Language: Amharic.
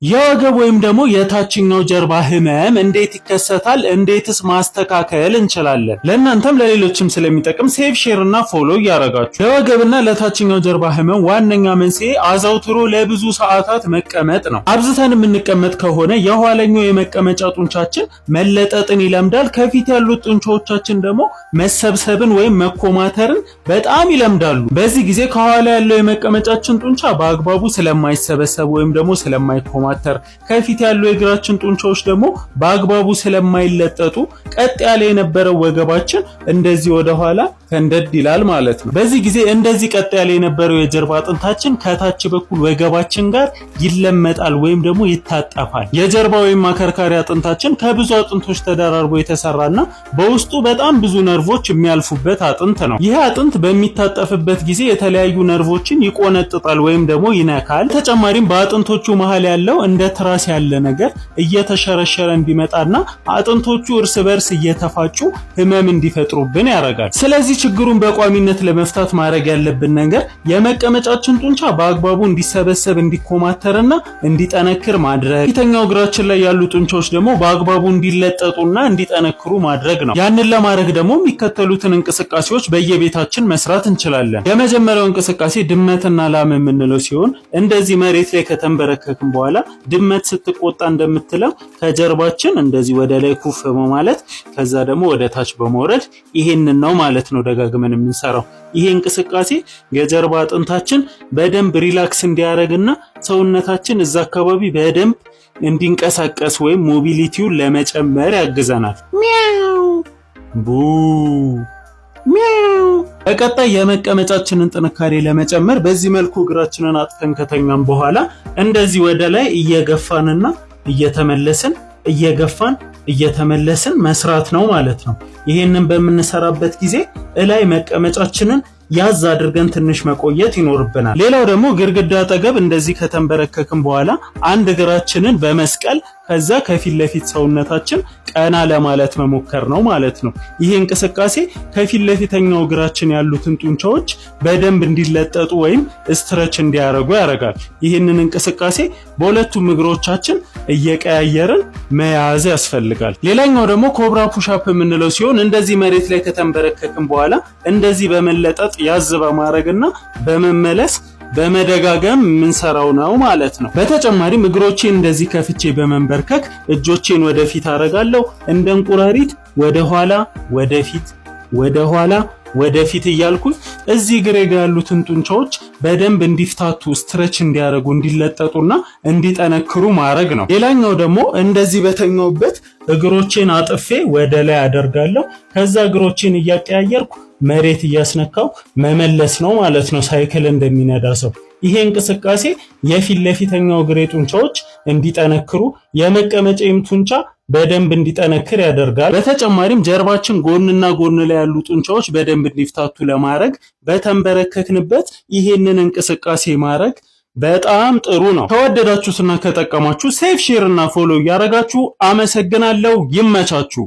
የወገብ ወይም ደግሞ የታችኛው ጀርባ ህመም እንዴት ይከሰታል? እንዴትስ ማስተካከል እንችላለን? ለእናንተም ለሌሎችም ስለሚጠቅም ሴቭ፣ ሼር እና ፎሎ እያደረጋችሁ። ለወገብና ለታችኛው ጀርባ ህመም ዋነኛ መንስኤ አዘውትሮ ለብዙ ሰዓታት መቀመጥ ነው። አብዝተን የምንቀመጥ ከሆነ የኋለኛው የመቀመጫ ጡንቻችን መለጠጥን ይለምዳል። ከፊት ያሉት ጡንቻዎቻችን ደግሞ መሰብሰብን ወይም መኮማተርን በጣም ይለምዳሉ። በዚህ ጊዜ ከኋላ ያለው የመቀመጫችን ጡንቻ በአግባቡ ስለማይሰበሰብ ወይም ደግሞ ስለማይኮማ ከፊት ያሉ የእግራችን ጡንቻዎች ደግሞ በአግባቡ ስለማይለጠጡ ቀጥ ያለ የነበረው ወገባችን እንደዚህ ወደ ኋላ ፈንደድ ይላል ማለት ነው። በዚህ ጊዜ እንደዚህ ቀጥ ያለ የነበረው የጀርባ አጥንታችን ከታች በኩል ወገባችን ጋር ይለመጣል ወይም ደግሞ ይታጠፋል። የጀርባ ወይም አከርካሪ አጥንታችን ከብዙ አጥንቶች ተደራርቦ የተሰራና በውስጡ በጣም ብዙ ነርቮች የሚያልፉበት አጥንት ነው። ይህ አጥንት በሚታጠፍበት ጊዜ የተለያዩ ነርቮችን ይቆነጥጣል ወይም ደግሞ ይነካል። ተጨማሪም በአጥንቶቹ መሃል ያለው እንደ ትራስ ያለ ነገር እየተሸረሸረ እንዲመጣና አጥንቶቹ እርስ በርስ እየተፋጩ ህመም እንዲፈጥሩብን ያደርጋል። ስለዚህ ችግሩን በቋሚነት ለመፍታት ማድረግ ያለብን ነገር የመቀመጫችን ጡንቻ በአግባቡ እንዲሰበሰብ እንዲኮማተርና እንዲጠነክር ማድረግ፣ ፊተኛው እግራችን ላይ ያሉ ጡንቻዎች ደግሞ በአግባቡ እንዲለጠጡና እንዲጠነክሩ ማድረግ ነው። ያንን ለማድረግ ደግሞ የሚከተሉትን እንቅስቃሴዎች በየቤታችን መስራት እንችላለን። የመጀመሪያው እንቅስቃሴ ድመትና ላም የምንለው ሲሆን እንደዚህ መሬት ላይ ከተንበረከክን በኋላ ድመት ስትቆጣ እንደምትለው ከጀርባችን እንደዚህ ወደ ላይ ኩፍ በማለት ከዛ ደግሞ ወደ ታች በመውረድ ይሄንን ነው ማለት ነው ደጋግመን የምንሰራው። ይሄ እንቅስቃሴ የጀርባ አጥንታችን በደንብ ሪላክስ እንዲያደርግና ሰውነታችን እዛ አካባቢ በደንብ እንዲንቀሳቀስ ወይም ሞቢሊቲውን ለመጨመር ያግዘናል። ሚያው ቡ ሚያው። በቀጣይ የመቀመጫችንን ጥንካሬ ለመጨመር በዚህ መልኩ እግራችንን አጥፈን ከተኛን በኋላ እንደዚህ ወደ ላይ እየገፋንና እየተመለስን እየገፋን እየተመለስን መስራት ነው ማለት ነው። ይሄንን በምንሰራበት ጊዜ እላይ መቀመጫችንን ያዝ አድርገን ትንሽ መቆየት ይኖርብናል። ሌላው ደግሞ ግድግዳ አጠገብ እንደዚህ ከተንበረከክን በኋላ አንድ እግራችንን በመስቀል ከዛ ከፊት ለፊት ሰውነታችን ቀና ለማለት መሞከር ነው ማለት ነው። ይሄ እንቅስቃሴ ከፊት ለፊተኛው እግራችን ያሉትን ጡንቻዎች በደንብ እንዲለጠጡ ወይም ስትሬች እንዲያደርጉ ያደርጋል። ይህንን እንቅስቃሴ በሁለቱም እግሮቻችን እየቀያየርን መያዝ ያስፈልጋል። ሌላኛው ደግሞ ኮብራ ፑሻፕ የምንለው ሲሆን እንደዚህ መሬት ላይ ከተንበረከክን በኋላ እንደዚህ በመለጠጥ ያዝ በማድረግና በመመለስ በመደጋገም የምንሰራው ነው ማለት ነው። በተጨማሪም እግሮቼን እንደዚህ ከፍቼ በመንበርከክ እጆቼን ወደፊት አደርጋለሁ። እንደ እንቁራሪት ወደ ኋላ ወደፊት ወደ ኋላ ወደፊት እያልኩኝ እዚህ እግሬ ጋር ያሉትን ጡንቻዎች በደንብ እንዲፍታቱ ስትሬች እንዲያደርጉ እንዲለጠጡና እንዲጠነክሩ ማድረግ ነው። ሌላኛው ደግሞ እንደዚህ በተኛውበት እግሮቼን አጥፌ ወደ ላይ አደርጋለሁ። ከዛ እግሮቼን እያቀያየርኩ መሬት እያስነካው መመለስ ነው ማለት ነው፣ ሳይክል እንደሚነዳ ሰው። ይሄ እንቅስቃሴ የፊት ለፊተኛው እግሬ ጡንቻዎች እንዲጠነክሩ የመቀመጫዬም ጡንቻ በደንብ እንዲጠነክር ያደርጋል። በተጨማሪም ጀርባችን ጎንና ጎን ላይ ያሉ ጡንቻዎች በደንብ እንዲፍታቱ ለማድረግ በተንበረከክንበት ይሄንን እንቅስቃሴ ማድረግ በጣም ጥሩ ነው። ከወደዳችሁትና ከጠቀማችሁ ሴቭ፣ ሼር እና ፎሎ እያደረጋችሁ አመሰግናለሁ። ይመቻችሁ።